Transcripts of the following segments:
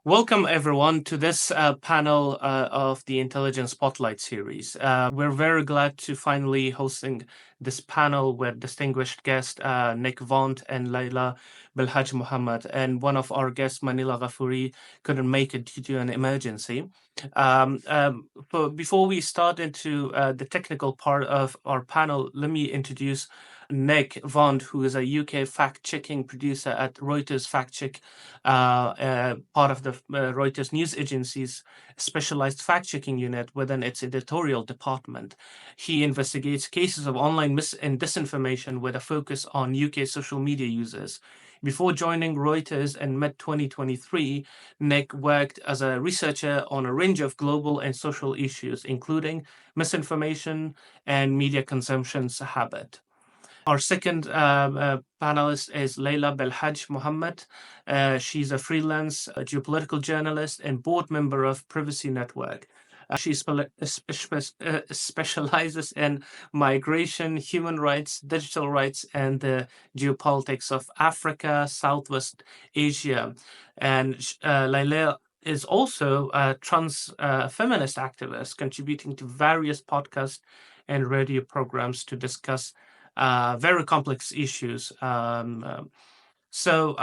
Welcome, everyone, to this panel of the Intelligence Spotlight series. We're very glad to finally hosting this panel with distinguished guests Nick Vaughn and Laila Belhaj Muhammad. And one of our guests, Manila Ghafouri, couldn't make it due to an emergency. But before we start into the technical part of our panel, let me introduce Nick Vaughn, who is a UK fact-checking producer at Reuters Fact Check, part of the Reuters news agency's specialized fact-checking unit within its editorial department. He investigates cases of online mis and disinformation with a focus on UK social media users. Before joining Reuters in mid-2023, Nick worked as a researcher on a range of global and social issues, including misinformation and media consumption's habit. Our second panelist is Laila Belhaj Muhammad. She's a freelance geopolitical journalist and board member of Privacy Network. She specializes in migration, human rights, digital rights, and the geopolitics of Africa, Southwest Asia. And Laila is also a trans feminist activist, contributing to various podcasts and radio programs to discuss very complex issues. So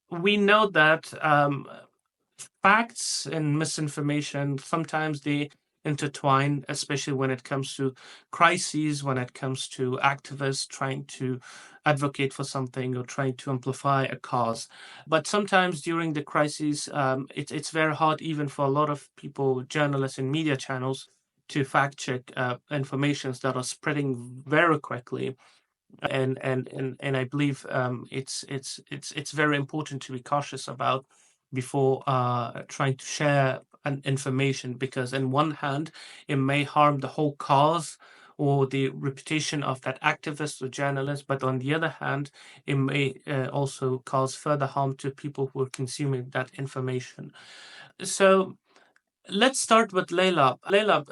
we know that facts and misinformation, sometimes they intertwine, especially when it comes to crises, when it comes to activists trying to advocate for something or trying to amplify a cause. But sometimes during the crises, it's very hard even for a lot of people, journalists and media channels, to fact check informations that are spreading very quickly. And I believe it's very important to be cautious about before trying to share information, because on one hand it may harm the whole cause or the reputation of that activist or journalist, but on the other hand it may also cause further harm to people who are consuming that information. So let's start with Laila. Laila,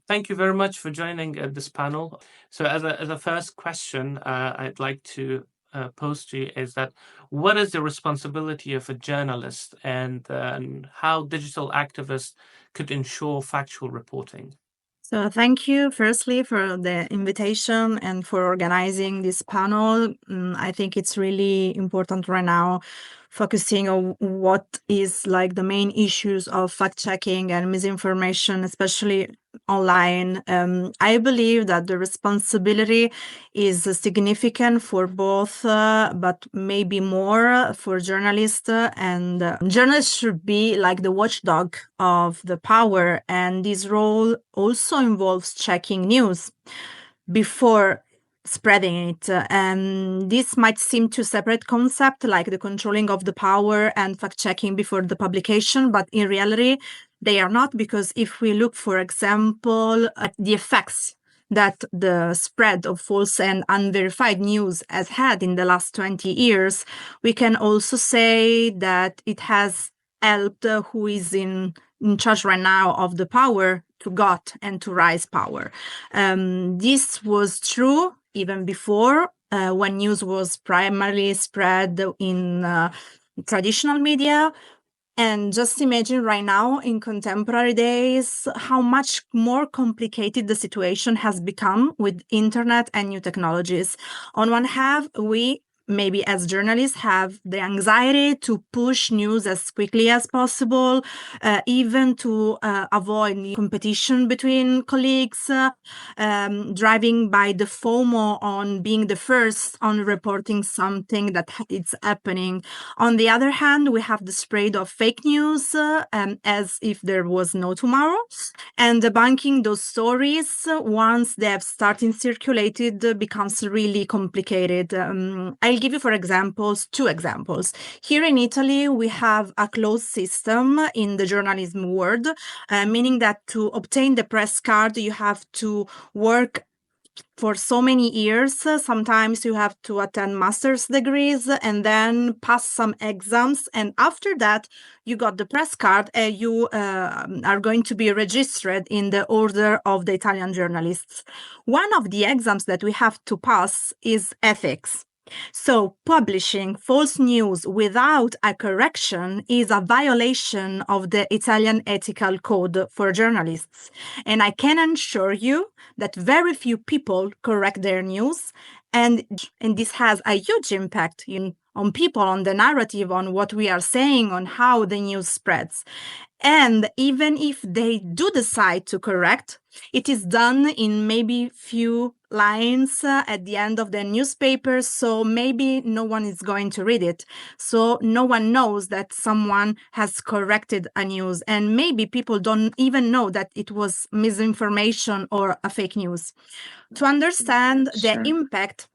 thank you very much for joining this panel. So as a first question, I'd like to pose to you is that what is the responsibility of a journalist, and how digital activists could ensure factual reporting? So thank you firstly for the invitation and for organizing this panel. I think it's really important right now focusing on what is like the main issues of fact checking and misinformation, especially online. I believe that the responsibility is significant for both, but maybe more for journalists. And journalists should be like the watchdog of the power. And this role also involves checking news before spreading it. And this might seem to separate concept, like the controlling of the power and fact-checking before the publication, but in reality, they are not, because if we look, for example, at the effects that the spread of false and unverified news has had in the last 20 years, we can also say that it has helped who is in charge right now of the power to got and to rise power. This was true even before, when news was primarily spread in traditional media. And just imagine right now in contemporary days how much more complicated the situation has become with internet and new technologies. On one hand, we maybe as journalists have the anxiety to push news as quickly as possible, even to avoid competition between colleagues, driving by the FOMO on being the first on reporting something that is happening. On the other hand, we have the spread of fake news as if there was no tomorrow, and debunking those stories once they have started circulated becomes really complicated. I'll give you, for examples, two examples. Here in Italy, we have a closed system in the journalism world, meaning that to obtain the press card, you have to work for so many years. Sometimes you have to attend master's degrees and then pass some exams. And after that, you got the press card and you are going to be registered in the Order of the Italian Journalists. One of the exams that we have to pass is ethics. So, publishing false news without a correction is a violation of the Italian ethical code for journalists. And I can assure you that very few people correct their news. And this has a huge impact on people, on the narrative, on what we are saying, on how the news spreads. And even if they do decide to correct, it is done in maybe few lines at the end of the newspaper, so maybe no one is going to read it. So no one knows that someone has corrected a news, and maybe people don't even know that it was misinformation or a fake news. To understand the impact,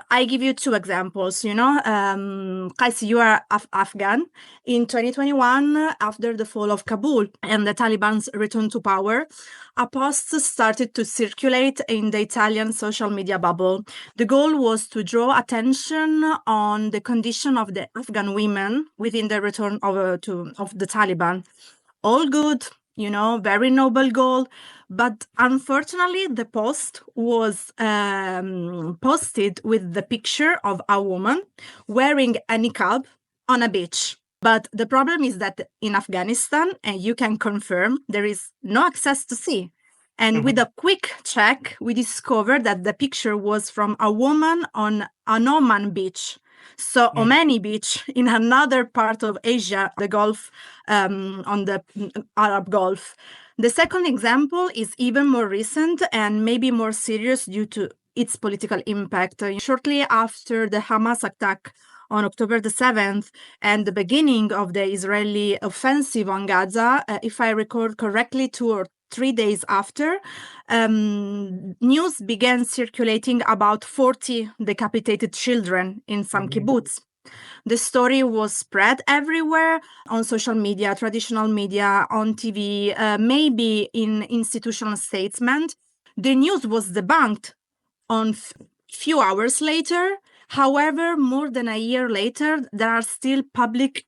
I give you two examples. Qais, you are Afghan. In 2021, after the fall of Kabul and the Taliban's return to power, a post started to circulate in the Italian social media bubble. The goal was to draw attention on the condition of the Afghan women within the return of the Taliban. All good, very noble goal. But unfortunately, the post was posted with the picture of a woman wearing a niqab on a beach. But the problem is that in Afghanistan, and you can confirm, there is no access to sea. And with a quick check, we discovered that the picture was from a woman on an Oman beach. So Omani Beach in another part of Asia, the Gulf, on the Arab Gulf. The second example is even more recent and maybe more serious due to its political impact. Shortly after the Hamas attack on October the 7th and the beginning of the Israeli offensive on Gaza, if I recall correctly, 2 or 3 days after, news began circulating about 40 decapitated children in some kibbutz. The story was spread everywhere on social media, traditional media, on TV, maybe in institutional statements. The news was debunked on few hours later. However, more than a year later, there are still public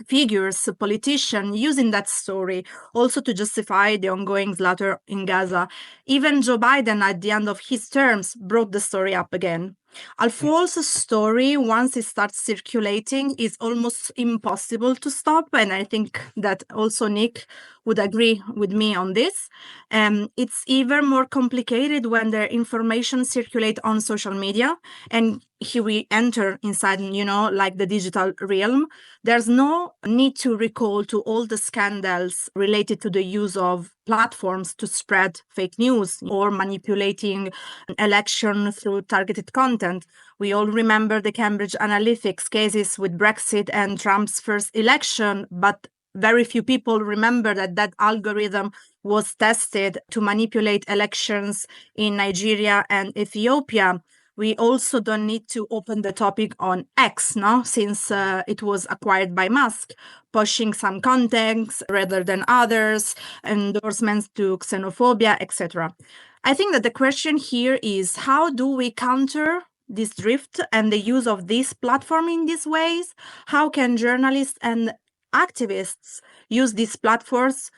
figures, politicians using that story also to justify the ongoing slaughter in Gaza. Even Joe Biden, at the end of his terms, brought the story up again. A false story, once it starts circulating, is almost impossible to stop. And I think that also Nick would agree with me on this. It's even more complicated when the information circulate on social media. And here we enter inside, like the digital realm. There's no need to recall to all the scandals related to the use of platforms to spread fake news or manipulating election through targeted content. We all remember the Cambridge Analytica cases with Brexit and Trump's first election, but very few people remember that algorithm was tested to manipulate elections in Nigeria and Ethiopia. We also don't need to open the topic on X, since it was acquired by Musk, pushing some contents rather than others, endorsements to xenophobia, etc. I think that the question here is, how do we counter this drift and the use of this platform in these ways? How can journalists and activists use these platforms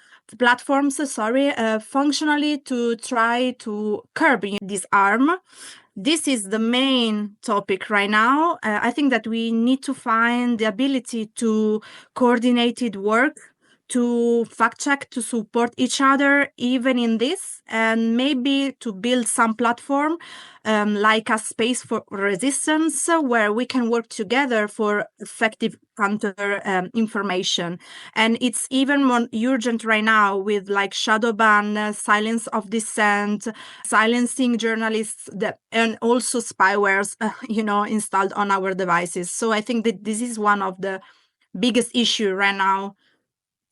functionally to try to curb this harm? This is the main topic right now. I think that we need to find the ability to coordinated work, to fact check, to support each other, even in this, and maybe to build some platform like a space for resistance where we can work together for effective counter information. And it's even more urgent right now with like shadow ban, silence of dissent, silencing journalists, and also spywares, installed on our devices. So I think that this is one of the biggest issue right now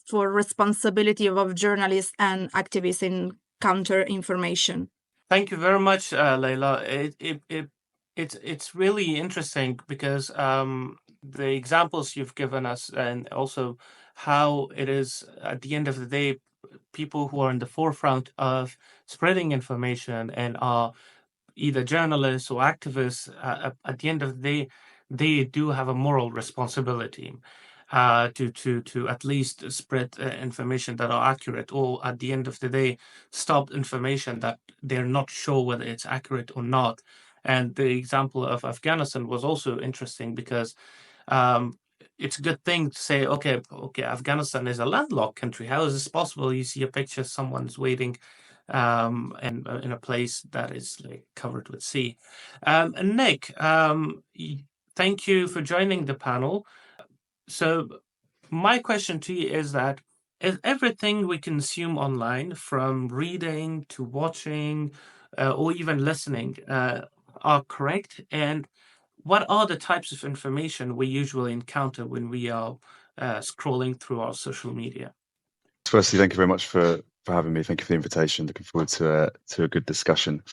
for responsibility of journalists and activists in counter information. Thank you very much, Leila. It's really interesting because the examples you've given us, and also how it is at the end of the day people who are in the forefront of spreading information and are either journalists or activists, at the end of the day, they do have a moral responsibility to at least spread information that are accurate, or at the end of the day, stop information that they're not sure whether it's accurate or not. And the example of Afghanistan was also interesting because it's a good thing to say, okay, Afghanistan is a landlocked country. How is this possible? You see a picture, someone's waiting and in a place that is like covered with sea. And Nick, thank you for joining the panel. So my question to you is that is everything we consume online, from reading to watching or even listening, are correct? And what are the types of information we usually encounter when we are scrolling through our social media? Firstly, thank you very much for having me. Thank you for the invitation. Looking forward to a good discussion.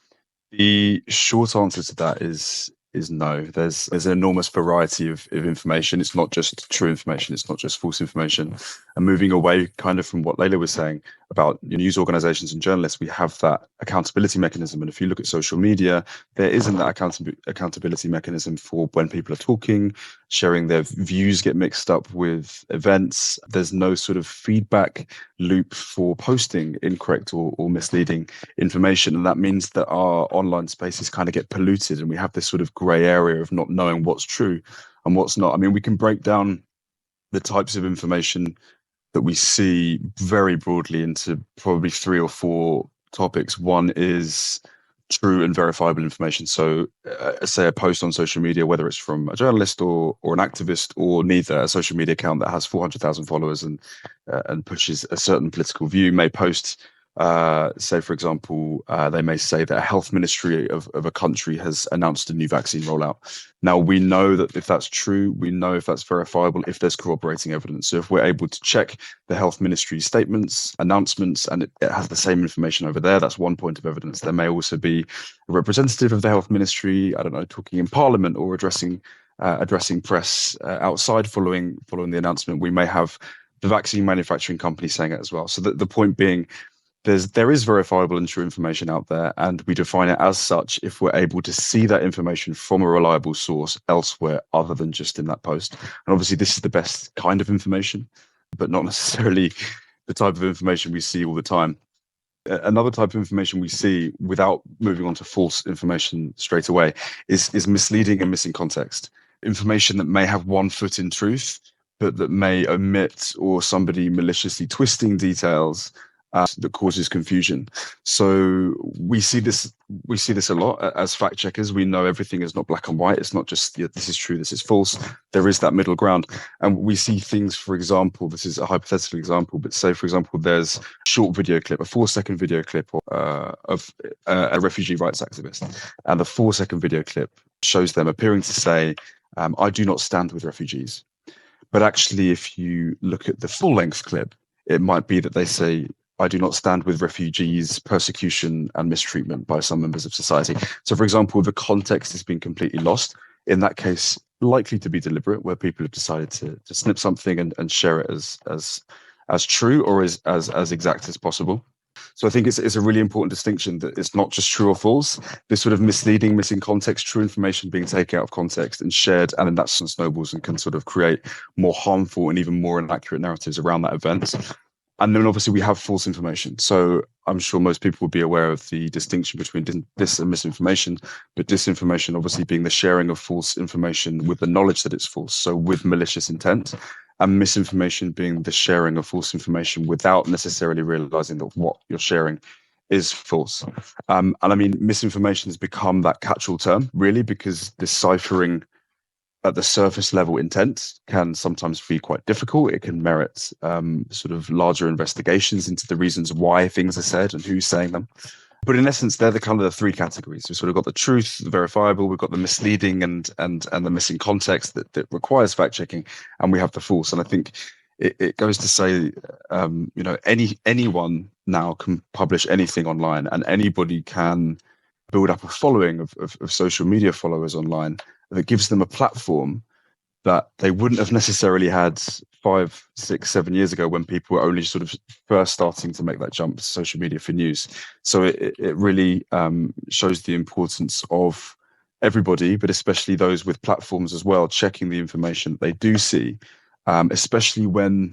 The short answer to that is no. There's an enormous variety of information. It's not just true information. It's not just false information. And moving away kind of from what Layla was saying about news organizations and journalists, we have that accountability mechanism. And if you look at social media, there isn't that accountability mechanism for when people are talking, sharing their views get mixed up with events. There's no sort of feedback loop for posting incorrect or misleading information. And that means that our online spaces kind of get polluted, and we have this sort of gray area of not knowing what's true and what's not. I mean, we can break down the types of information that we see very broadly into probably 3 or 4 topics. One is true and verifiable information. So say a post on social media, whether it's from a journalist or an activist or neither, a social media account that has 400,000 followers and pushes a certain political view may post, say, for example, they may say that a health ministry of a country has announced a new vaccine rollout. Now, we know that if that's true, we know if that's verifiable, if there's corroborating evidence. So if we're able to check the health ministry statements, announcements, and it has the same information over there, that's one point of evidence. There may also be a representative of the health ministry, I don't know, talking in parliament or addressing press outside following the announcement. We may have the vaccine manufacturing company saying it as well. So the point being, there is verifiable and true information out there, and we define it as such if we're able to see that information from a reliable source elsewhere other than just in that post. And obviously this is the best kind of information, but not necessarily the type of information we see all the time. Another type of information we see, without moving on to false information straight away, is misleading and missing context. Information that may have one foot in truth, but that may omit or somebody maliciously twisting details that causes confusion. So we see this a lot as fact checkers. We know everything is not black and white. It's not just this is true, this is false. There is that middle ground, and we see things. For example, this is a hypothetical example, but say for example, there's a short video clip, a 4-second video clip of a refugee rights activist, and the 4-second video clip shows them appearing to say, "I do not stand with refugees." But actually, if you look at the full-length clip, it might be that they say, "I do not stand with refugees, persecution and mistreatment by some members of society." So, for example, the context has been completely lost. In that case, likely to be deliberate, where people have decided to snip something and share it as true or as exact as possible. So I think it's a really important distinction that it's not just true or false. This sort of misleading, missing context, true information being taken out of context and shared, and then that snowballs and can sort of create more harmful and even more inaccurate narratives around that event. And then obviously we have false information. So I'm sure most people will be aware of the distinction between dis and misinformation, but disinformation obviously being the sharing of false information with the knowledge that it's false, so with malicious intent, and misinformation being the sharing of false information without necessarily realizing that what you're sharing is false. And I mean, misinformation has become that catch-all term, really, because deciphering at the surface level intent can sometimes be quite difficult. It can merit sort of larger investigations into the reasons why things are said and who's saying them. But in essence, they're the kind of the 3 categories. We've sort of got the truth, the verifiable, we've got the misleading and the missing context that requires fact checking, and we have the false. And I think it goes to say, anyone now can publish anything online, and anybody can build up a following of social media followers online that gives them a platform that they wouldn't have necessarily had 5, 6, 7 years ago when people were only sort of first starting to make that jump to social media for news. So it really shows the importance of everybody, but especially those with platforms as well, checking the information that they do see, especially when,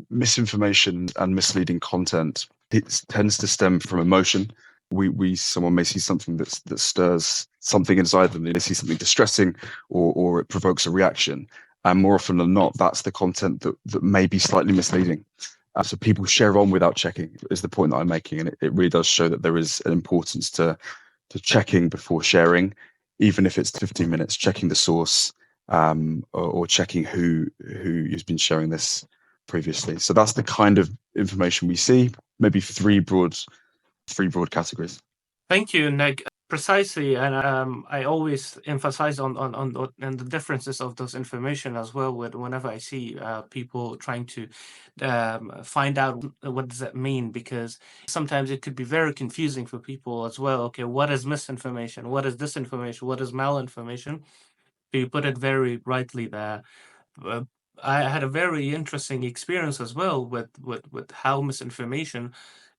misinformation and misleading content, it tends to stem from emotion. Someone may see something that stirs something inside them. They see something distressing, or it provokes a reaction, and more often than not, that's the content that may be slightly misleading. So people share on without checking is the point that I'm making, and it really does show that there is an importance to checking before sharing, even if it's 15 minutes, checking the source, or checking who's been sharing this previously. So that's the kind of information we see. Maybe three broad categories. Thank you, Nick. Precisely, and I always emphasize on the differences of those information as well. Whenever I see people trying to find out what does that mean, because sometimes it could be very confusing for people as well. Okay, what is misinformation? What is disinformation? What is malinformation? You put it very rightly there. I had a very interesting experience as well with how misinformation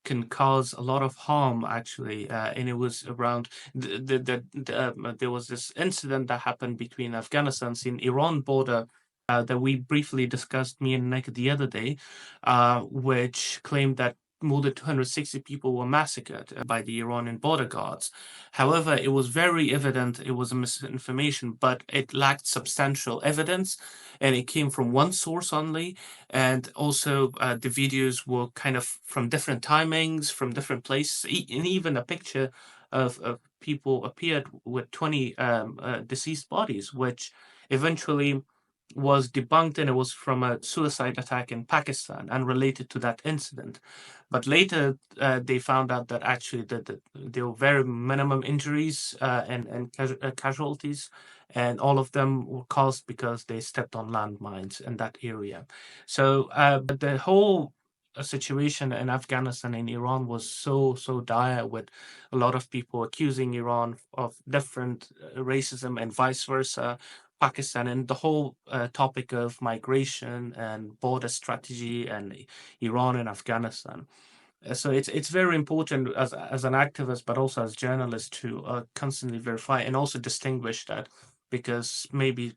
can cause a lot of harm, actually. And it was around there was this incident that happened between Afghanistan and Iran border that we briefly discussed, me and Nick, the other day, which claimed that more than 260 people were massacred by the Iranian border guards. However, it was very evident it was a misinformation, but it lacked substantial evidence, and it came from one source only. And also, the videos were kind of from different timings, from different places, and even a picture of people appeared with 20 deceased bodies, which eventually was debunked, and it was from a suicide attack in Pakistan unrelated to that incident. But later, they found out that actually there were very minimum injuries and casualties, and all of them were caused because they stepped on landmines in that area. So, but the whole situation in Afghanistan and Iran was so dire, with a lot of people accusing Iran of different racism and vice versa. Pakistan, and the whole topic of migration and border strategy and Iran and Afghanistan. So it's very important as an activist, but also as journalist, to constantly verify and also distinguish that, because maybe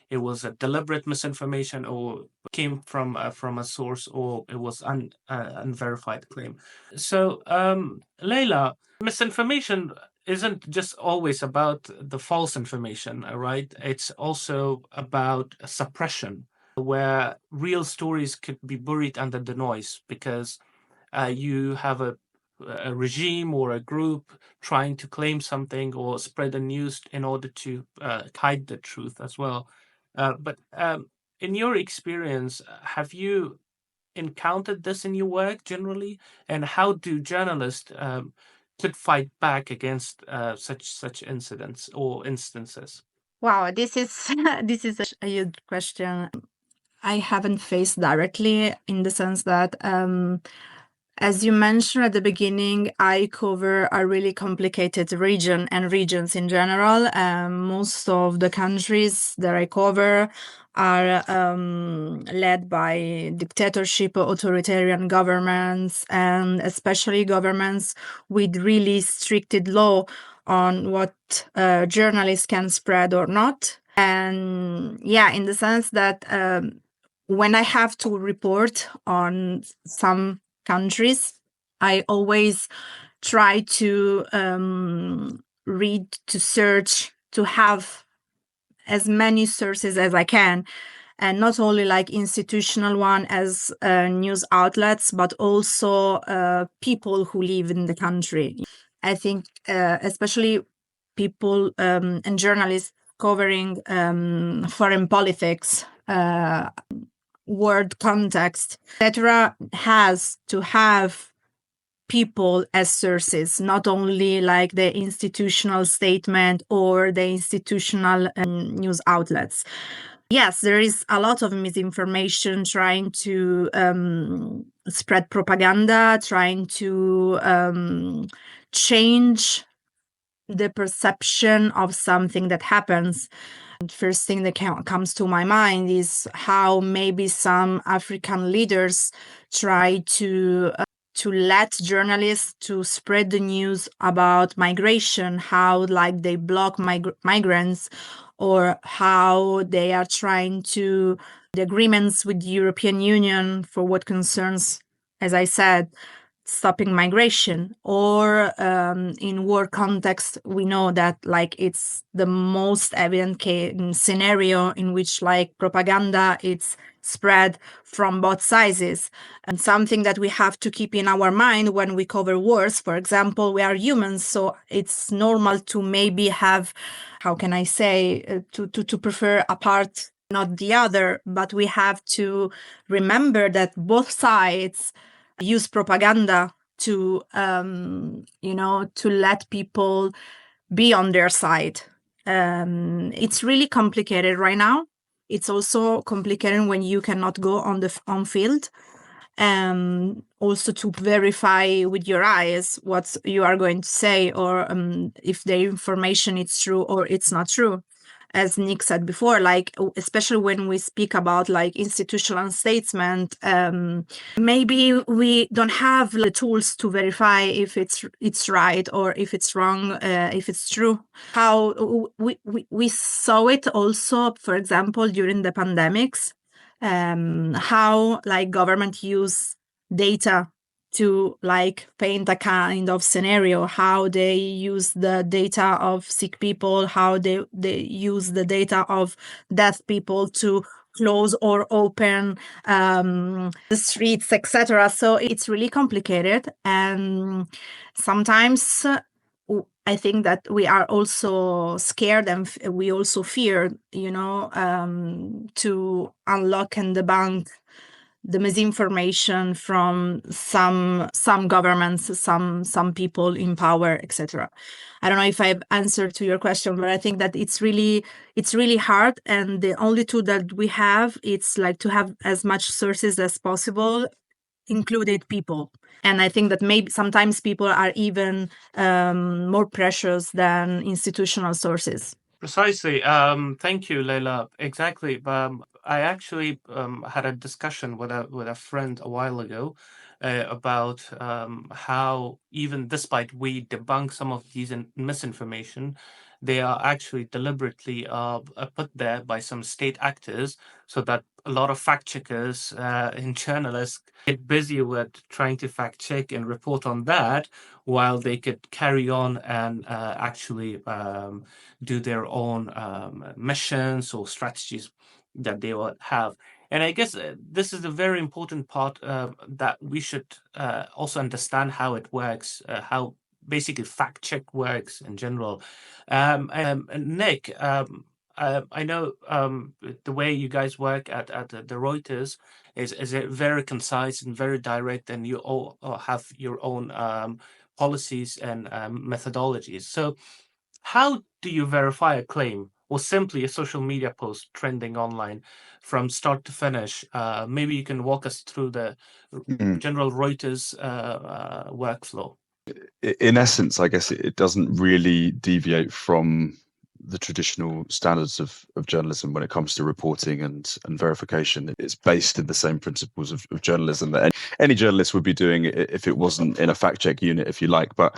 it was a deliberate misinformation, or came from a source, or it was unverified claim. So Leila, misinformation isn't just always about the false information, right? It's also about suppression, where real stories could be buried under the noise, because you have a regime or a group trying to claim something or spread the news in order to hide the truth as well. But in your experience, have you encountered this in your work generally? And how do journalists could fight back against such incidents or instances? Wow, this is this is a huge question. I haven't faced directly, in the sense that, as you mentioned at the beginning, I cover a really complicated region and regions in general. Most of the countries that I cover are led by dictatorship, authoritarian governments, and especially governments with really stricted law on what journalists can spread or not. And yeah, in the sense that when I have to report on some countries, I always try to read, to search, to have as many sources as I can, and not only like institutional one as news outlets, but also people who live in the country. I think especially people and journalists covering foreign politics, world context, etc., has to have people as sources, not only like the institutional statement or the institutional news outlets. Yes, there is a lot of misinformation trying to spread propaganda, trying to change the perception of something that happens. First thing that comes to my mind is how maybe some African leaders try to let journalists to spread the news about migration, how like they block migrants, or how they are trying to the agreements with the European Union for what concerns, as I said, stopping migration. Or in war context, we know that like it's the most evident scenario in which like propaganda it's spread from both sides, and something that we have to keep in our mind when we cover wars. For example, we are humans, so it's normal to maybe have, how can I say, to prefer a part, not the other, but we have to remember that both sides use propaganda to to let people be on their side. It's really complicated right now. It's also complicated when you cannot go on field, also to verify with your eyes what you are going to say, or if the information is true or it's not true. As Nick said before, like especially when we speak about like institutional statement, maybe we don't have the tools to verify if it's right or if it's wrong, if it's true. How we saw it also, for example, during the pandemics, how like government use data to like paint a kind of scenario, how they use the data of sick people, how they use the data of deaf people to close or open the streets, etc. So it's really complicated, and sometimes I think that we are also scared, and we also fear, to unlock and debunk the misinformation from some governments, some people in power, etc. I don't know if I've answered to your question, but I think that it's really hard, and the only tool that we have, it's like to have as much sources as possible, included people. And I think that maybe sometimes people are even more precious than institutional sources. Precisely. Thank you, Leila. Exactly. I actually had a discussion with a friend a while ago about how even despite we debunk some of these misinformation, they are actually deliberately put there by some state actors, so that a lot of fact checkers and journalists get busy with trying to fact check and report on that, while they could carry on and actually do their own missions or strategies that they will have. And I guess this is a very important part that we should also understand how it works, how basically fact check works in general. Nick, I know the way you guys work at the Reuters is it very concise and very direct, and you all have your own policies and methodologies. So how do you verify a claim or simply a social media post trending online from start to finish? Maybe you can walk us through the general Reuters workflow. In essence, I guess it doesn't really deviate from the traditional standards of journalism when it comes to reporting and verification. It's based in the same principles of journalism that any journalist would be doing if it wasn't in a fact check unit, if you like. But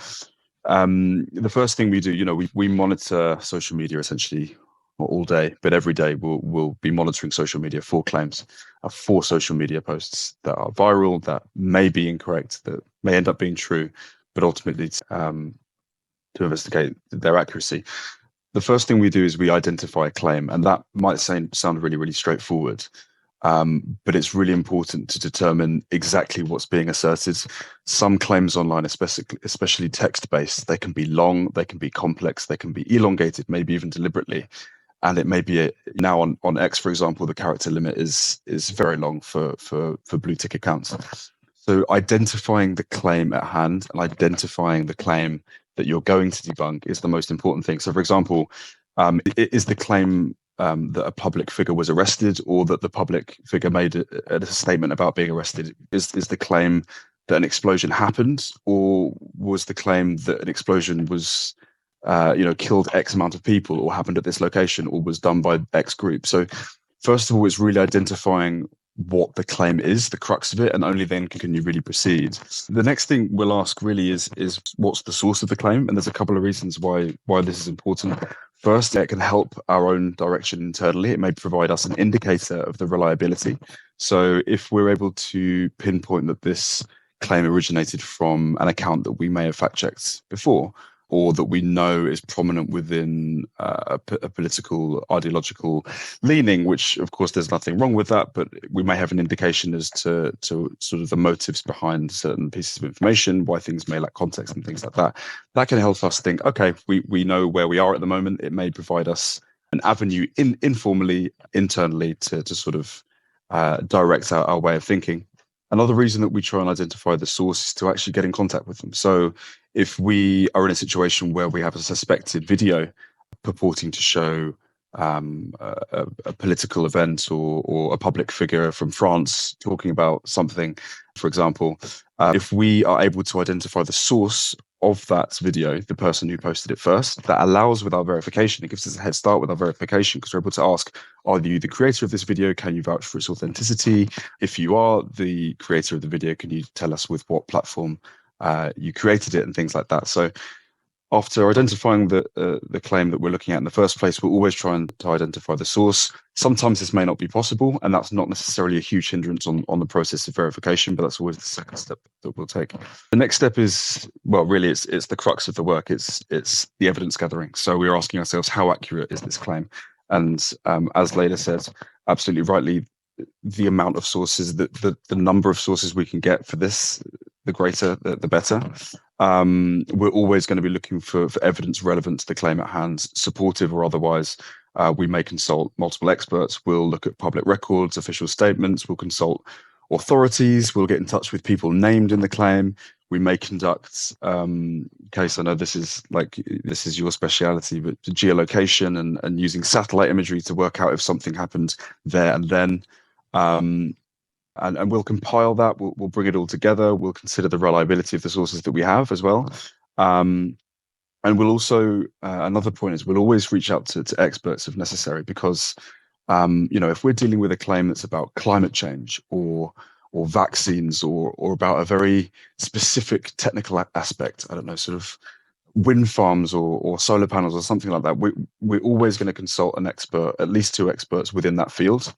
the first thing we do, we monitor social media essentially not all day, but every day we'll be monitoring social media for claims, for social media posts that are viral, that may be incorrect, that may end up being true, but ultimately to investigate their accuracy. The first thing we do is we identify a claim, and that might sound really, really straightforward, but it's really important to determine exactly what's being asserted. Some claims online, especially text-based, they can be long, they can be complex, they can be elongated, maybe even deliberately. And it may be now on X, for example, the character limit is very long for blue tick accounts. So identifying the claim at hand and identifying the claim that you're going to debunk is the most important thing. So, for example, is the claim that a public figure was arrested, or that the public figure made a statement about being arrested? Is the claim that an explosion happened, or was the claim that an explosion was killed X amount of people, or happened at this location, or was done by X group. So first of all, it's really identifying what the claim is, the crux of it, and only then can you really proceed. The next thing we'll ask really is what's the source of the claim, and there's a couple of reasons why this is important. First, it can help our own direction internally. It may provide us an indicator of the reliability. So if we're able to pinpoint that this claim originated from an account that we may have fact checked before, or that we know is prominent within a political ideological leaning, which of course there's nothing wrong with that, but we may have an indication as to sort of the motives behind certain pieces of information, why things may lack context and things like that. That can help us think, okay, we know where we are at the moment. It may provide us an avenue informally, internally to sort of direct our way of thinking. Another reason that we try and identify the source is to actually get in contact with them. So if we are in a situation where we have a suspected video purporting to show a political event or a public figure from France talking about something, for example, if we are able to identify the source of that video, the person who posted it first, that allows with our verification, it gives us a head start with our verification, because we're able to ask, are you the creator of this video? Can you vouch for its authenticity? If you are the creator of the video, can you tell us with what platform you created it and things like that? So after identifying the claim that we're looking at in the first place, we'll always try to identify the source. Sometimes this may not be possible, and that's not necessarily a huge hindrance on the process of verification, but that's always the second step that we'll take. The next step is, well, really it's the crux of the work. It's the evidence gathering. So we're asking ourselves, how accurate is this claim? And as Leda said, absolutely rightly, the amount of sources, the number of sources we can get for this, the greater, the better. We're always going to be looking for evidence relevant to the claim at hand, supportive or otherwise. We may consult multiple experts. We'll look at public records, official statements. We'll consult authorities. We'll get in touch with people named in the claim. We may conduct, Case, I know this is your speciality, but geolocation and using satellite imagery to work out if something happened there and then. And we'll compile that. We'll bring it all together. We'll consider the reliability of the sources that we have as well. And we'll also, another point is we'll always reach out to experts if necessary, because, if we're dealing with a claim that's about climate change or vaccines or about a very specific technical aspect, I don't know, sort of wind farms or solar panels or something like that, we're always going to consult an expert, at least two experts within that field, to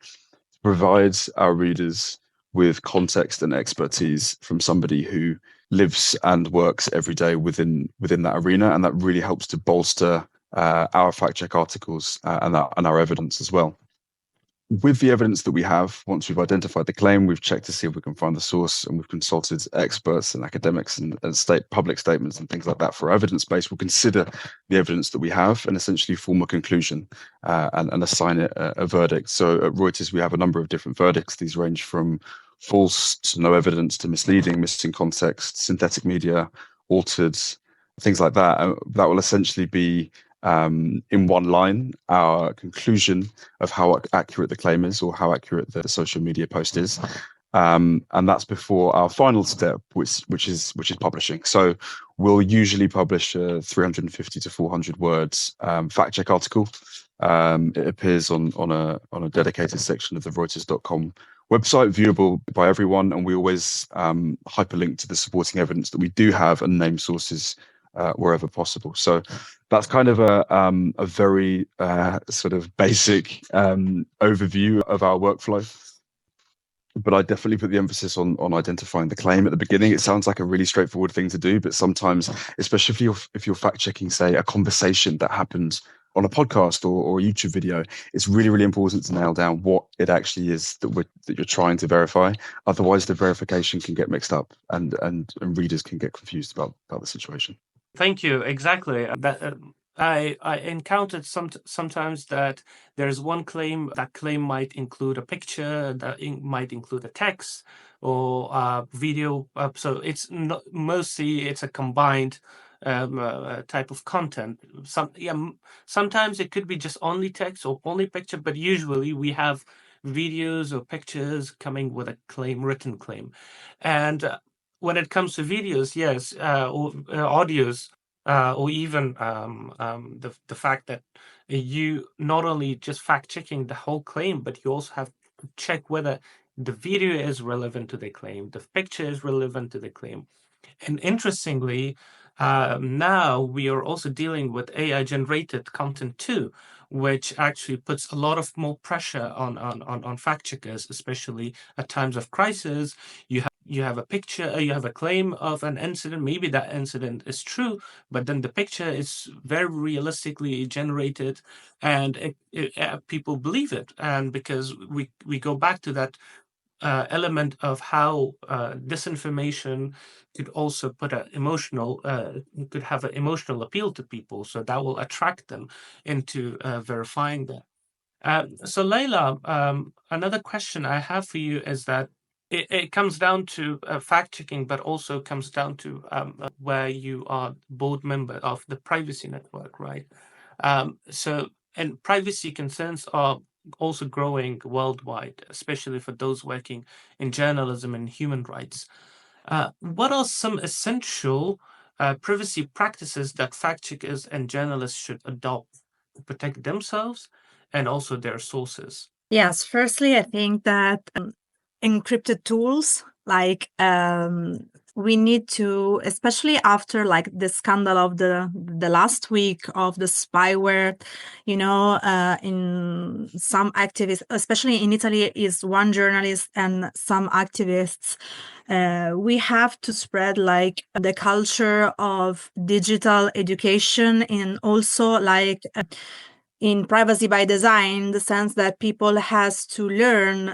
provide our readers with context and expertise from somebody who lives and works every day within that arena, and that really helps to bolster our fact check articles and our evidence as well. With the evidence that we have, once we've identified the claim, we've checked to see if we can find the source, and we've consulted experts and academics and public statements and things like that for our evidence base. We'll consider the evidence that we have and essentially form a conclusion and assign it a verdict. So at Reuters, we have a number of different verdicts. These range from false to no evidence to misleading, missing context, synthetic media, altered, things like that. That will essentially be in one line our conclusion of how accurate the claim is or how accurate the social media post is. And that's before our final step, which is publishing. So we'll usually publish a 350 to 400 words fact check article. It appears on a dedicated section of the Reuters.com website, viewable by everyone, and we always hyperlink to the supporting evidence that we do have and name sources wherever possible. So that's kind of a very sort of basic overview of our workflow. But I definitely put the emphasis on identifying the claim at the beginning. It sounds like a really straightforward thing to do, but sometimes, especially if you're fact checking, say, a conversation that happened on a podcast or a YouTube video, it's really, really important to nail down what it actually is that you're trying to verify. Otherwise, the verification can get mixed up and readers can get confused about the situation. Thank you. Exactly. I encountered sometimes that there's one claim. That claim might include a picture, that might include a text or a video. So it's not, mostly it's a combined type of content. Sometimes it could be just only text or only picture, but usually we have videos or pictures coming with a claim, written claim. And when it comes to videos, yes, or audios, or even the fact that you not only just fact checking the whole claim, but you also have to check whether the video is relevant to the claim, the picture is relevant to the claim. And interestingly, now we are also dealing with AI generated content too, which actually puts a lot of more pressure on fact checkers, especially at times of crisis. You have a picture, you have a claim of an incident. Maybe that incident is true, but then the picture is very realistically generated, and people believe it. And because we go back to that element of how disinformation could also put could have an emotional appeal to people, so that will attract them into verifying that. So Leila, another question I have for you is that it comes down to fact checking, but also comes down to where you are board member of the Privacy Network, right? And privacy concerns are also growing worldwide, especially for those working in journalism and human rights. What are some essential privacy practices that fact checkers and journalists should adopt to protect themselves and also their sources? Yes, firstly, I think that encrypted tools like we need to, especially after like the scandal of the last week of the spyware, in some activists, especially in Italy, is one journalist and some activists. We have to spread like the culture of digital education, and also like in privacy by design, in the sense that people have to learn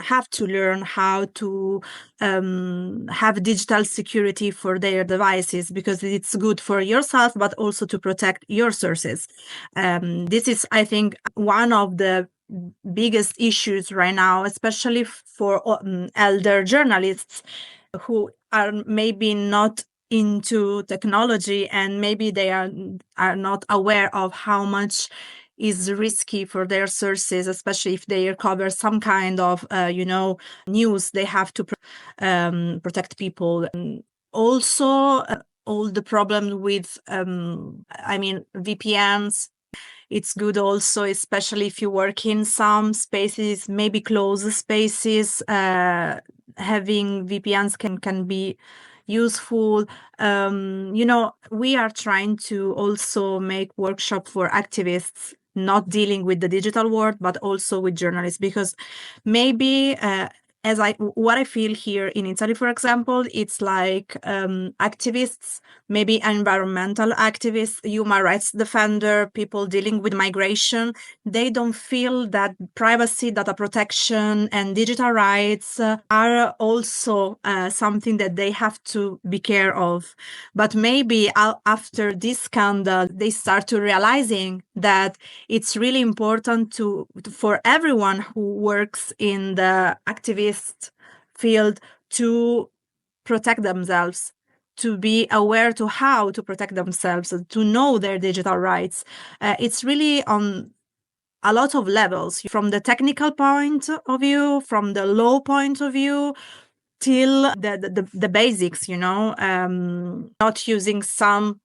how to have digital security for their devices, because it's good for yourself, but also to protect your sources. This is, I think, one of the biggest issues right now, especially for elder journalists who are maybe not into technology, and maybe they are not aware of how much is risky for their sources, especially if they cover some kind of news. They have to protect people. And also all the problems with VPNs. It's good also, especially if you work in some spaces, maybe closed spaces, having VPNs can be useful. We are trying to also make workshop for activists, not dealing with the digital world, but also with journalists, because maybe what I feel here in Italy, for example, it's like activists, maybe environmental activists, human rights defender, people dealing with migration, they don't feel that privacy, data protection, and digital rights are also something that they have to be care of. But maybe after this scandal, they start to realizing that it's really important for everyone who works in the activist field to protect themselves, to be aware to how to protect themselves, to know their digital rights. It's really on a lot of levels, from the technical point of view, from the law point of view, till the basics, not using some,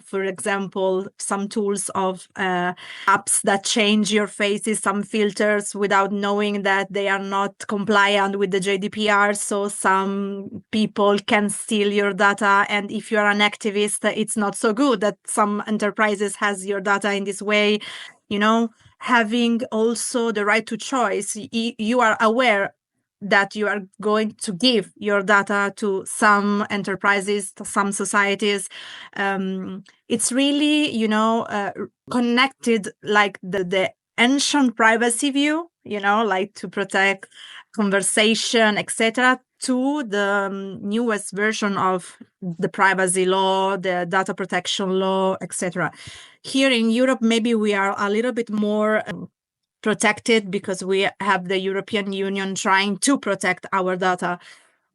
for example, some tools of apps that change your faces, some filters, without knowing that they are not compliant with the GDPR. So some people can steal your data. And if you're an activist, it's not so good that some enterprises has your data in this way, having also the right to choice. You are aware that you are going to give your data to some enterprises, to some societies. It's really, connected like the ancient privacy view, like to protect conversation, etc., to the newest version of the privacy law, the data protection law, etc. Here in Europe, maybe we are a little bit more protected because we have the European Union trying to protect our data.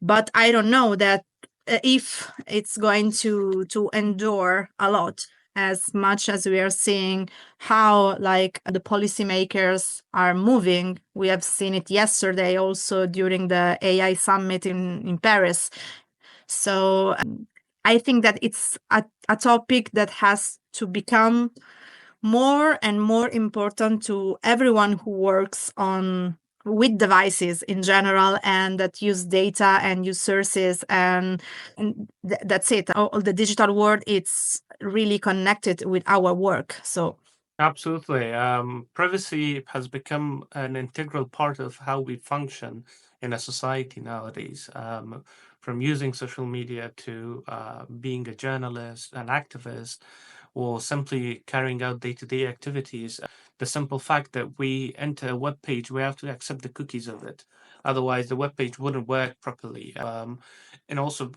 But I don't know that if it's going to endure a lot, as much as we are seeing how like the policymakers are moving. We have seen it yesterday also during the AI summit in Paris. So I think that it's a topic that has to become more and more important to everyone who works with devices in general and that use data and use sources, and that's it. All the digital world, it's really connected with our work. So Absolutely. Privacy has become an integral part of how we function in a society nowadays. From using social media to being a journalist, an activist, or simply carrying out day-to-day activities. The simple fact that we enter a web page, we have to accept the cookies of it. Otherwise, the web page wouldn't work properly. And also,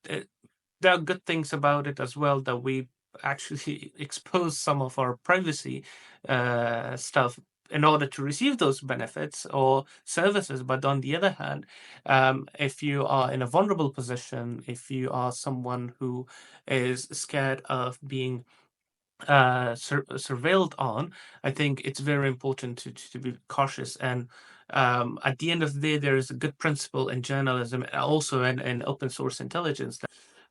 there are good things about it as well, that we actually expose some of our privacy stuff in order to receive those benefits or services. But on the other hand, if you are in a vulnerable position, if you are someone who is scared of being surveilled on, I think it's very important to be cautious. And at the end of the day, there is a good principle in journalism, also in open source intelligence,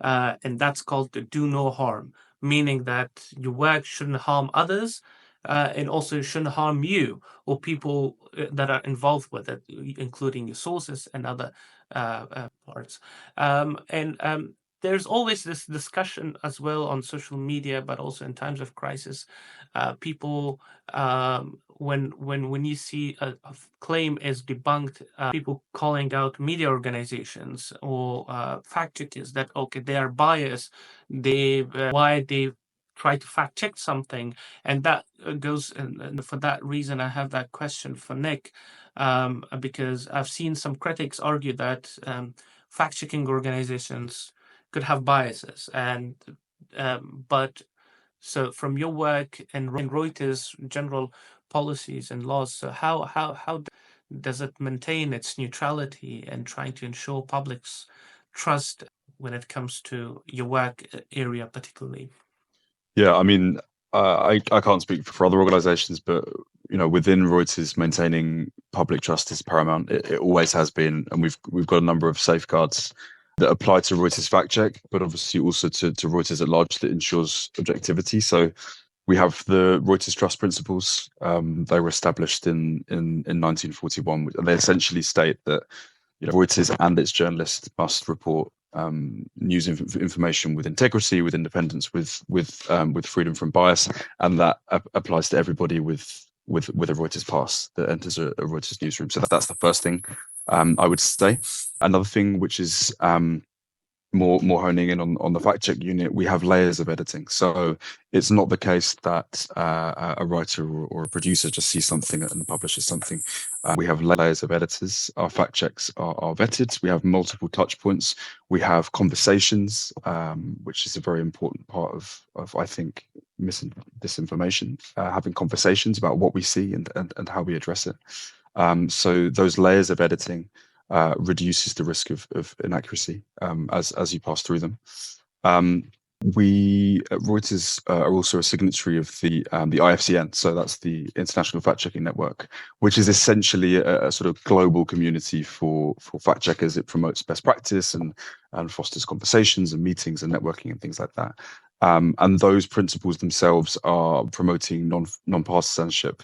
and that's called the do no harm, meaning that your work shouldn't harm others, and also shouldn't harm you or people that are involved with it, including your sources and other parts. And there's always this discussion as well on social media, but also in times of crisis. People, when you see a claim is debunked, people calling out media organizations or fact checkers that okay, they are biased. Why they try to fact check something, and that goes. And for that reason, I have that question for Nick, because I've seen some critics argue that fact checking organizations could have biases, and but so from your work and Reuters general policies and laws, so how does it maintain its neutrality and trying to ensure public's trust when it comes to your work area particularly? Yeah, I mean, I can't speak for other organizations, but within Reuters, maintaining public trust is paramount. It always has been, and we've got a number of safeguards that apply to Reuters fact check, but obviously also to Reuters at large, that ensures objectivity. So we have the Reuters Trust Principles. They were established in 1941, and they essentially state that Reuters and its journalists must report news information with integrity, with independence, with freedom from bias, and that applies to everybody with a Reuters pass that enters a Reuters newsroom. So that's the first thing I would say. Another thing, which is more honing in on the fact check unit, we have layers of editing. So it's not the case that a writer or a producer just sees something and publishes something. We have layers of editors. Our fact checks are vetted. We have multiple touch points. We have conversations, which is a very important part of I think, disinformation, having conversations about what we see and how we address it. So those layers of editing reduces the risk of inaccuracy as you pass through them. We at Reuters are also a signatory of the IFCN, so that's the International Fact Checking Network, which is essentially a sort of global community for fact checkers. It promotes best practice and fosters conversations and meetings and networking and things like that. And those principles themselves are promoting non-partisanship,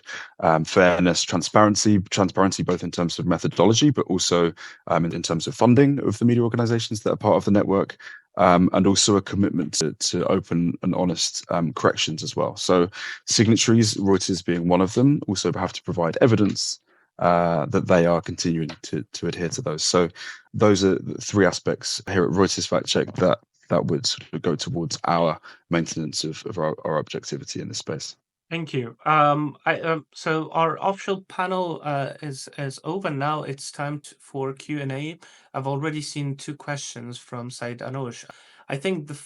fairness, transparency both in terms of methodology, but also in terms of funding of the media organizations that are part of the network, and also a commitment to open and honest corrections as well. So signatories, Reuters being one of them, also have to provide evidence that they are continuing to adhere to those. So those are the three aspects here at Reuters Fact Check that would sort of go towards our maintenance of our objectivity in this space. Thank you. So our official panel is over now. It's time for Q&A. I've already seen 2 questions from Said Anush. I think the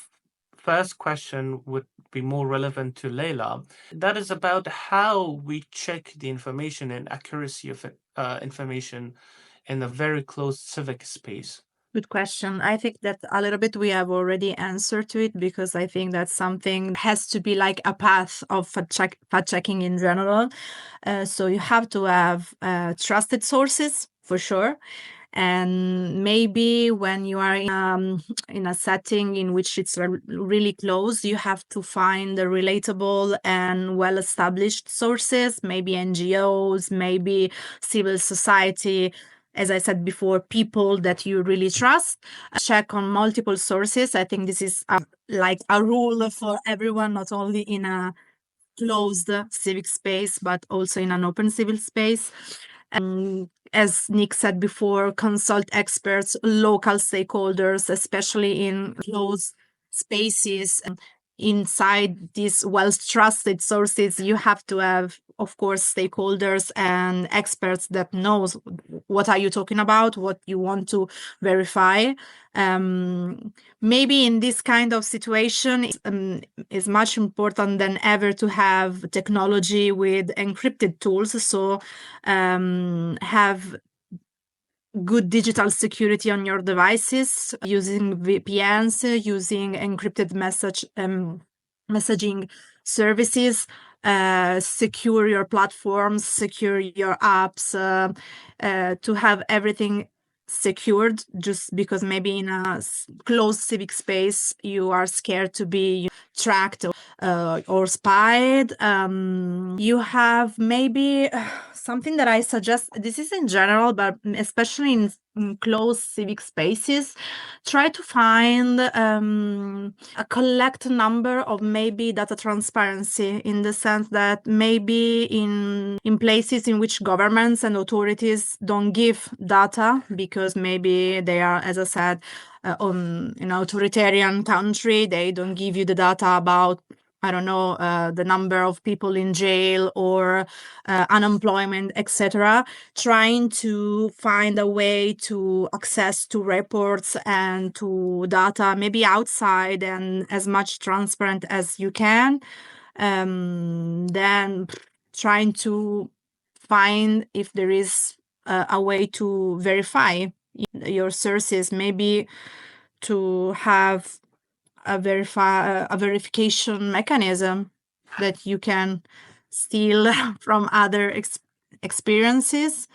first question would be more relevant to Leila. That is about how we check the information and accuracy of information in a very closed civic space. good question. I think that a little bit we have already answered to it, because I think that's something has to be like a path of fact checking in general. So you have to have trusted sources for sure. And maybe when you are in a setting in which it's really close, you have to find the relatable and well-established sources, maybe NGOs, maybe civil society, as I said before, people that you really trust. Check on multiple sources. I think this is like a rule for everyone, not only in a closed civic space, but also in an open civil space. And as Nick said before, consult experts, local stakeholders, especially in closed spaces. Inside these well-trusted sources, you have to have, of course, stakeholders and experts that knows what are you talking about, what you want to verify. Maybe in this kind of situation, is much important than ever to have technology with encrypted tools. So have good digital security on your devices, using VPNs, using encrypted messaging services, secure your platforms, secure your apps, to have everything secured, just because maybe in a closed civic space you are scared to be tracked or spied. You have maybe something that I suggest, this is in general, but especially in closed civic spaces, try to find a collect number of maybe data transparency, in the sense that maybe in places in which governments and authorities don't give data because maybe they are, as I said, in an authoritarian country, they don't give you the data about, I don't know, the number of people in jail or unemployment, etc. Trying to find a way to access to reports and to data, maybe outside and as much transparent as you can. Then trying to find if there is a way to verify your sources, maybe to have a verification mechanism that you can steal from other experiences.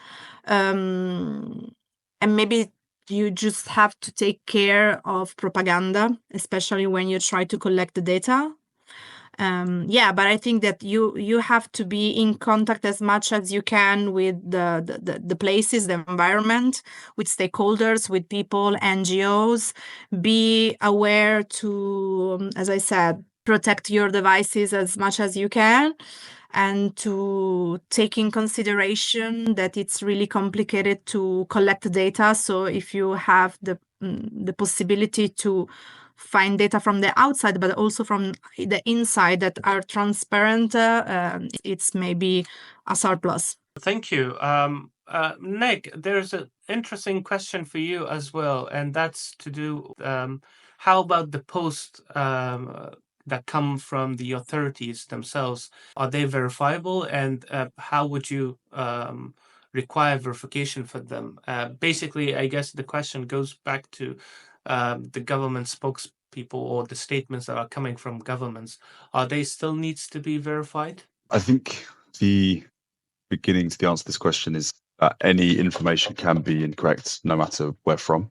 And maybe you just have to take care of propaganda, especially when you try to collect the data. But I think that you have to be in contact as much as you can with the places, the environment, with stakeholders, with people, NGOs. Be aware to, as I said, protect your devices as much as you can, and to take in consideration that it's really complicated to collect data. So if you have the possibility to find data from the outside, but also from the inside that are transparent, it's maybe a surplus. Thank you. Nick, there's an interesting question for you as well, and that's to do, how about the posts that come from the authorities themselves? Are they verifiable, and how would you require verification for them? Basically, I guess the question goes back to the government spokespeople or the statements that are coming from governments. Are they still needs to be verified? I think the beginning to the answer to this question is that any information can be incorrect, no matter where from.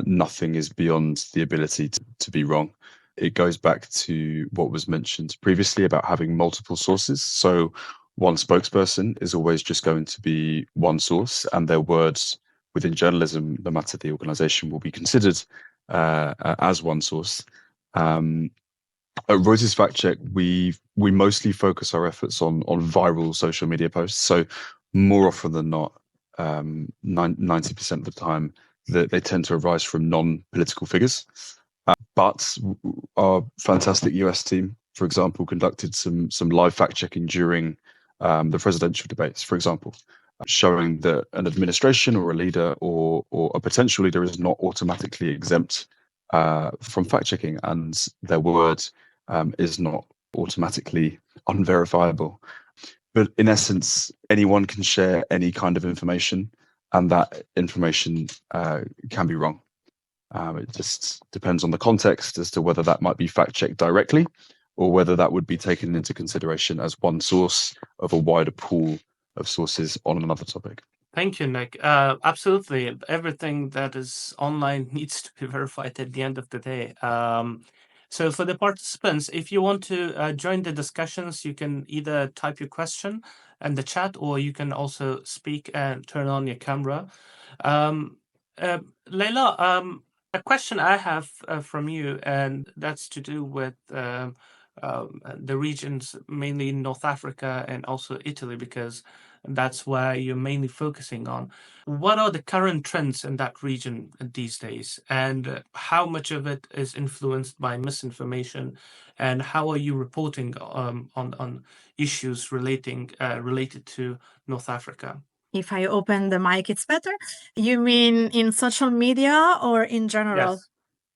Nothing is beyond the ability to be wrong. It goes back to what was mentioned previously about having multiple sources. So one spokesperson is always just going to be one source, and their words within journalism, no matter the organization, will be considered as one source. At Reuters Fact Check, we mostly focus our efforts on viral social media posts. So more often than not, 90% of the time, they tend to arise from non-political figures. But our fantastic US team, for example, conducted some live fact checking during the presidential debates, for example, showing that an administration or a leader or a potential leader is not automatically exempt from fact checking, and their word is not automatically unverifiable. But in essence, anyone can share any kind of information, and that information can be wrong. It just depends on the context as to whether that might be fact checked directly, or whether that would be taken into consideration as one source of a wider pool of sources on another topic. Thank you, Nick. Absolutely. Everything that is online needs to be verified at the end of the day. So for the participants, if you want to join the discussions, you can either type your question in the chat, or you can also speak and turn on your camera. Leila, a question I have from you, and that's to do with the regions, mainly North Africa and also Italy, because that's where you're mainly focusing on. What are the current trends in that region these days, and how much of it is influenced by misinformation, and how are you reporting on issues related to North Africa? If I open the mic, it's better. You mean in social media or in general? Yes.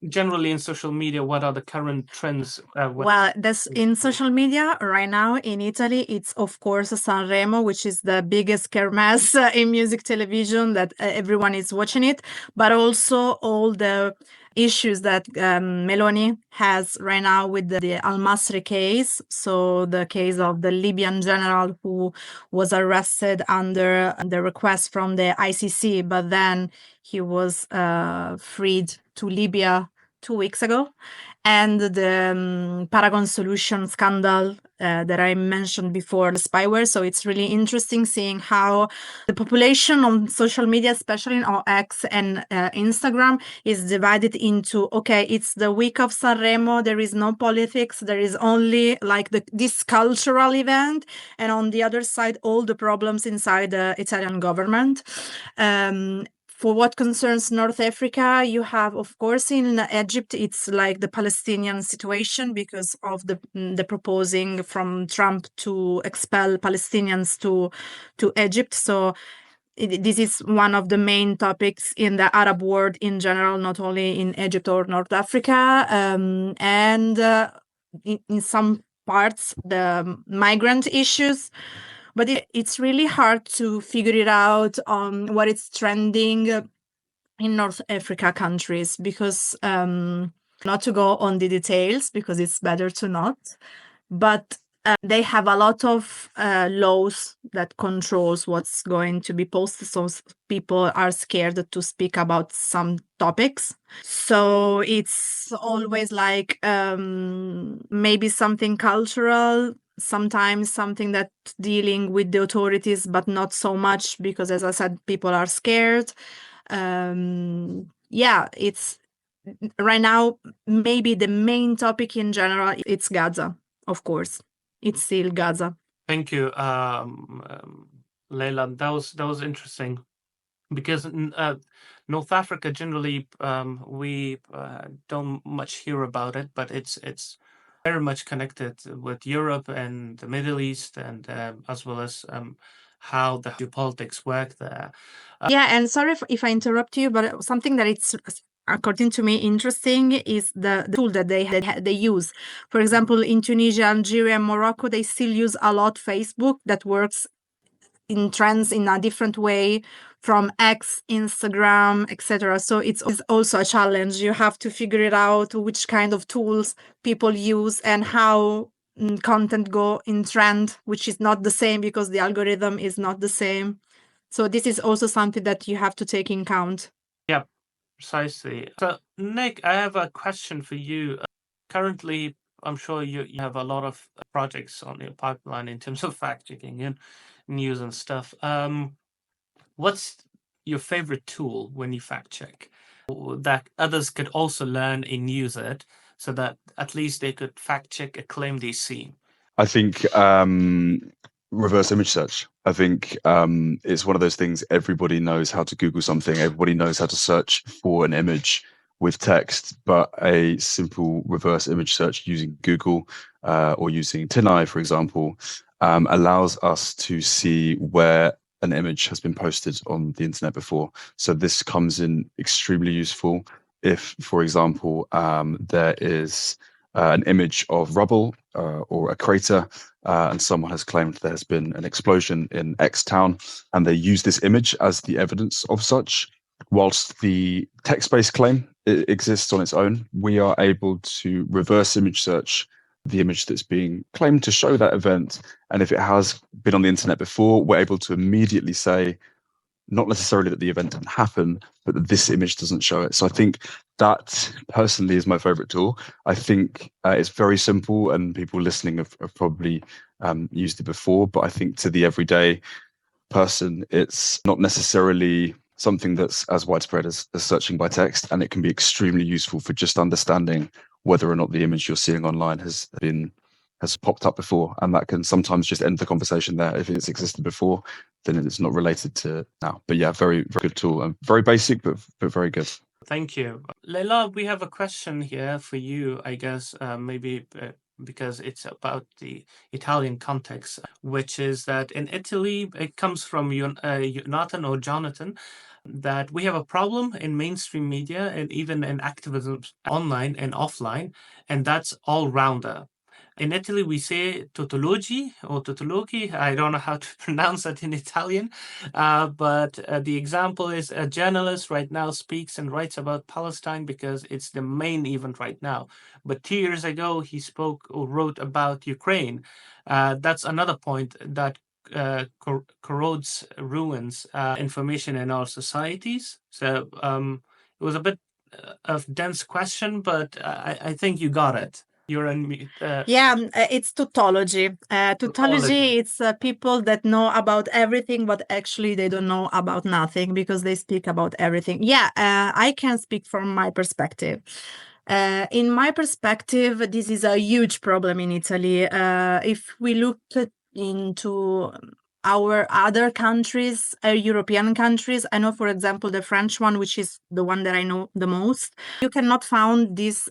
Generally in social media, what are the current trends? Well, that's in social media right now in Italy. It's of course Sanremo, which is the biggest kermesse in music television that everyone is watching it, but also all the issues that Meloni has right now with the Al Masri case. So the case of the Libyan general who was arrested under the request from the ICC, but then he was freed to Libya 2 weeks ago. And the Paragon Solution scandal that I mentioned before, the spyware. So it's really interesting seeing how the population on social media, especially on X and Instagram, is divided into, okay, it's the week of Sanremo, there is no politics, there is only like this cultural event. And on the other side, all the problems inside the Italian government. For what concerns North Africa, you have, of course, in Egypt, it's like the Palestinian situation because of the proposing from Trump to expel Palestinians to Egypt. So this is one of the main topics in the Arab world in general, not only in Egypt or North Africa. And in some parts, the migrant issues. But it's really hard to figure it out on what is trending in North Africa countries because not to go on the details because it's better to not, but they have a lot of laws that controls what's going to be posted. So people are scared to speak about some topics. So it's always like maybe something cultural, sometimes something that dealing with the authorities, but not so much because, as I said, people are scared. It's right now maybe the main topic in general. It's Gaza, of course. It's still Gaza. Thank you, Leila. That was interesting because North Africa generally we don't much hear about it, but it's very much connected with Europe and the Middle East, and as well as how the geopolitics work there. And sorry if I interrupt you, but something that it's according to me interesting is the tool that they use. For example, in Tunisia, Algeria, and Morocco, they still use a lot Facebook that works in trends in a different way from X, Instagram, etc. So it's also a challenge. You have to figure it out which kind of tools people use and how content go in trend, which is not the same because the algorithm is not the same. So this is also something that you have to take in account. Yeah, precisely. So Nick, I have a question for you. Currently, I'm sure you have a lot of projects on your pipeline in terms of fact checking and news and stuff. What's your favorite tool when you fact check that others could also learn and use it so that at least they could fact check a claim they see? I think reverse image search. I think it's one of those things. Everybody knows how to Google something. Everybody knows how to search for an image with text, but a simple reverse image search using Google or using TinEye, for example, allows us to see where an image has been posted on the internet before. So this comes in extremely useful if, for example, there is an image of rubble or a crater, and someone has claimed there has been an explosion in X town, and they use this image as the evidence of such. Whilst the text-based claim exists on its own, we are able to reverse image search the image that's being claimed to show that event. And if it has been on the internet before, we're able to immediately say, not necessarily that the event didn't happen, but that this image doesn't show it. So I think that personally is my favorite tool. I think it's very simple, and people listening have probably used it before, but I think to the everyday person, it's not necessarily something that's as widespread as searching by text, and it can be extremely useful for just understanding whether or not the image you're seeing online has popped up before, and that can sometimes just end the conversation there. If it's existed before, then it's not related to now. But yeah, very, very good tool, and very basic, but very good. Thank you. Leila, we have a question here for you, I guess, maybe because it's about the Italian context, which is that in Italy, it comes from Jonathan, that we have a problem in mainstream media and even in activism online and offline, and that's all-rounder. In Italy, we say tautologi or tautologi. I don't know how to pronounce that in Italian, but the example is a journalist right now speaks and writes about Palestine because it's the main event right now. But 2 years ago, he spoke or wrote about Ukraine. That's another point that corrodes, ruins information in our societies. So it was a bit of dense question, but I think you got it. You're in mute. It's tautology. Tautology, it's people that know about everything, but actually they don't know about nothing because they speak about everything. I can speak from my perspective. In my perspective, this is a huge problem in Italy. If we look into our other countries, European countries, I know, for example, the French one, which is the one that I know the most, you cannot find this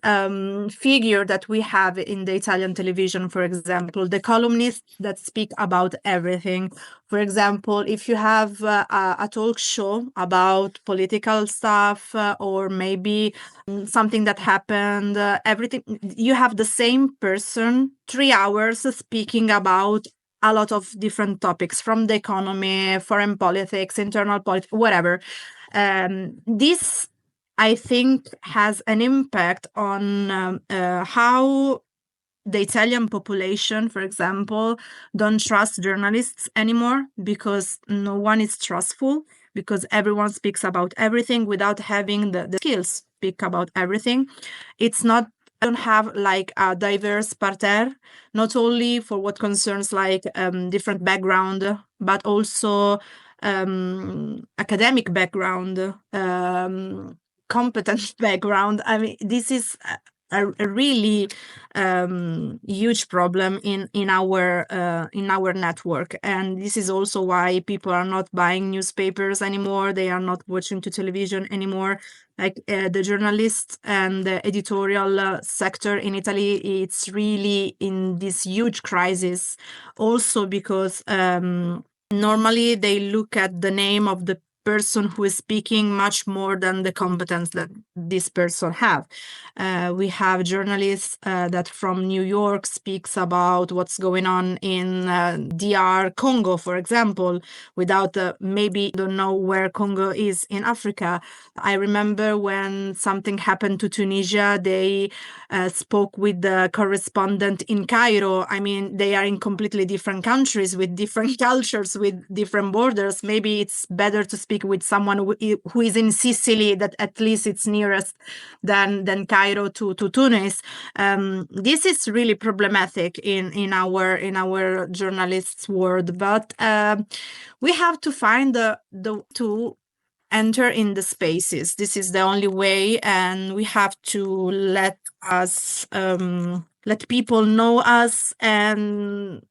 figure that we have in the Italian television, for example, the columnists that speak about everything. For example, if you have a talk show about political stuff or maybe something that happened, everything, you have the same person 3 hours speaking about a lot of different topics, from the economy, foreign politics, internal politics, whatever. This, I think, has an impact on how the Italian population, for example, don't trust journalists anymore because no one is trustful, because everyone speaks about everything without having the skills to speak about everything. It's not, don't have like a diverse parterre, not only for what concerns like different background, but also academic background, competent background. I mean, this is a really huge problem in our network, and this is also why people are not buying newspapers anymore. They are not watching to television anymore. Like the journalists and the editorial sector in Italy, it's really in this huge crisis. Also because normally they look at the name of the person who is speaking much more than the competence that this person have. We have journalists that from New York speaks about what's going on in DR Congo, for example, without maybe don't know where Congo is in Africa. I remember when something happened to Tunisia, they spoke with the correspondent in Cairo. I mean, they are in completely different countries with different cultures, with different borders. Maybe it's better to speak with someone who is in Sicily, that at least it's nearest than Cairo to Tunis. This is really problematic in our journalists' world, but we have to find the to enter in the spaces. This is the only way, and we have to let us let people know us and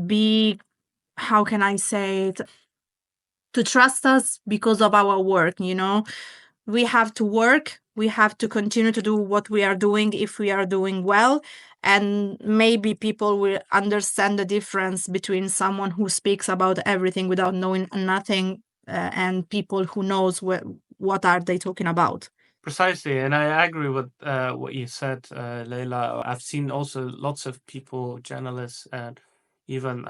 be, how can I say it, to trust us because of our work. We have to work, we have to continue to do what we are doing if we are doing well, and maybe people will understand the difference between someone who speaks about everything without knowing nothing and people who knows what are they talking about. Precisely, and I agree with what you said, Leila. I've seen also lots of people, journalists, and even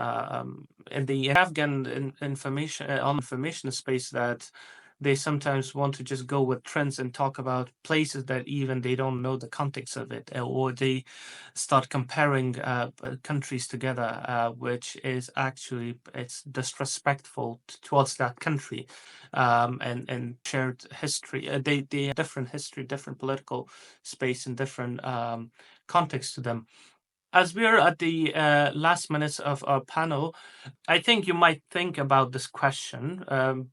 in the Afghan information space that they sometimes want to just go with trends and talk about places that even they don't know the context of it, or they start comparing countries together, which is actually, it's disrespectful towards that country, and shared history. They have different history, different political space, and different context to them. As we are at the last minutes of our panel, I think you might think about this question,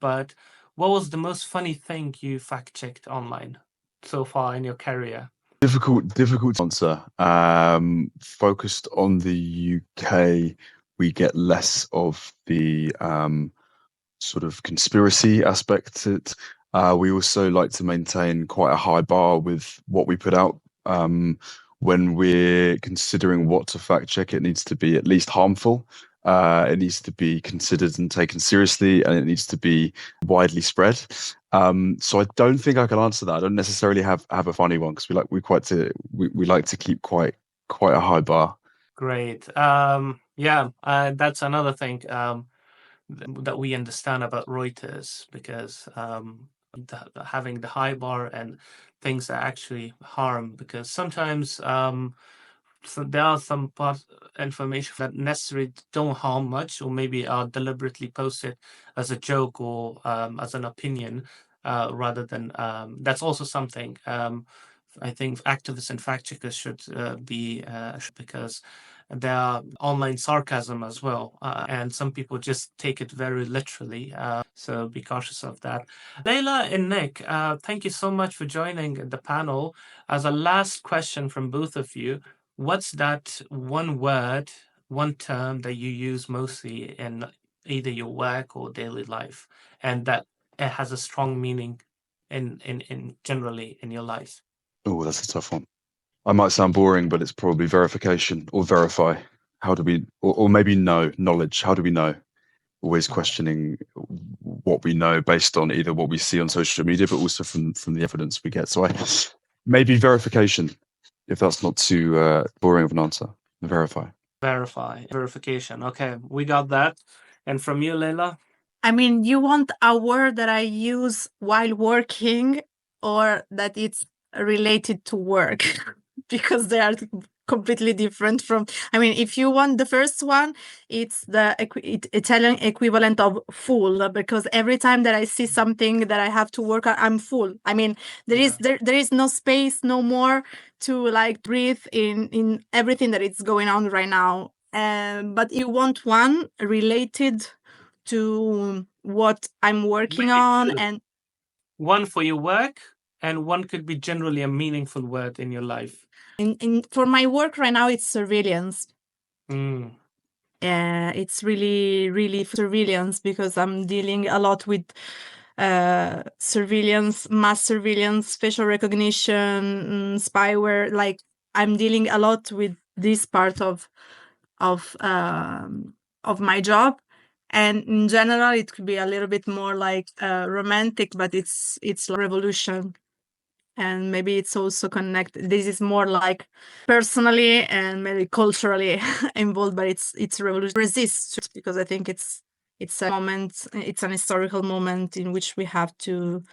but what was the most funny thing you fact checked online so far in your career? Difficult to answer. Focused on the UK, we get less of the sort of conspiracy aspect to it. We also like to maintain quite a high bar with what we put out. When we're considering what to fact check, it needs to be at least harmful. It needs to be considered and taken seriously, and it needs to be widely spread. So I don't think I can answer that. I don't necessarily have a funny one because we like to keep quite a high bar. Great. Yeah, that's another thing that we understand about Reuters, because having the high bar and things that actually harm, because sometimes so there are some information that necessarily don't harm much, or maybe are deliberately posted as a joke or as an opinion, rather than that's also something I think activists and fact checkers should be because there are online sarcasm as well, and some people just take it very literally. So be cautious of that. Leila and Nick, thank you so much for joining the panel. As a last question from both of you, what's that one word, one term that you use mostly in either your work or daily life, and that it has a strong meaning in generally in your life? Oh, that's a tough one. I might sound boring, but it's probably verification or verify. How do we, or maybe knowledge? How do we know? Always questioning what we know based on either what we see on social media, but also from the evidence we get. So maybe verification, if that's not too boring of an answer. Verify. Verification. Okay, we got that. And from you, Leila? I mean, you want a word that I use while working or that it's related to work because they are completely different from, I mean, if you want the first one, it's the Italian equivalent of full, because every time that I see something that I have to work on, I'm full. I mean, there is no space, no more to like breathe in everything that is going on right now. But you want one related to what I'm working on, and one for your work, and one could be generally a meaningful word in your life. For my work right now, it's surveillance. Mm. It's really surveillance, because I'm dealing a lot with surveillance, mass surveillance, facial recognition, spyware. Like, I'm dealing a lot with this part of my job. And in general, it could be a little bit more like romantic, but it's revolution. And maybe it's also connected. This is more like personally and maybe culturally involved, but it's revolution. Resist, because I think it's a moment, it's an historical moment in which we have to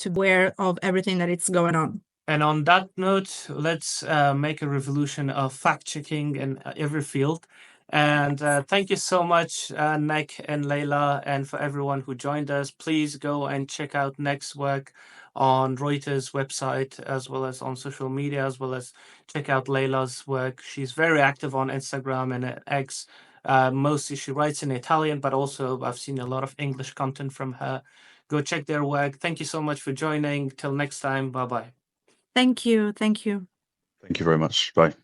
be aware of everything that is going on. And on that note, let's make a revolution of fact checking in every field. And thank you so much, Nick and Leila, and for everyone who joined us. Please go and check out Nick's work on Reuters website, as well as on social media, as well as check out Leila's work. She's very active on Instagram and X. Mostly she writes in Italian, but also I've seen a lot of English content from her. Go check their work. Thank you so much for joining. Till next time. Bye-bye. Thank you. Thank you very much. Bye.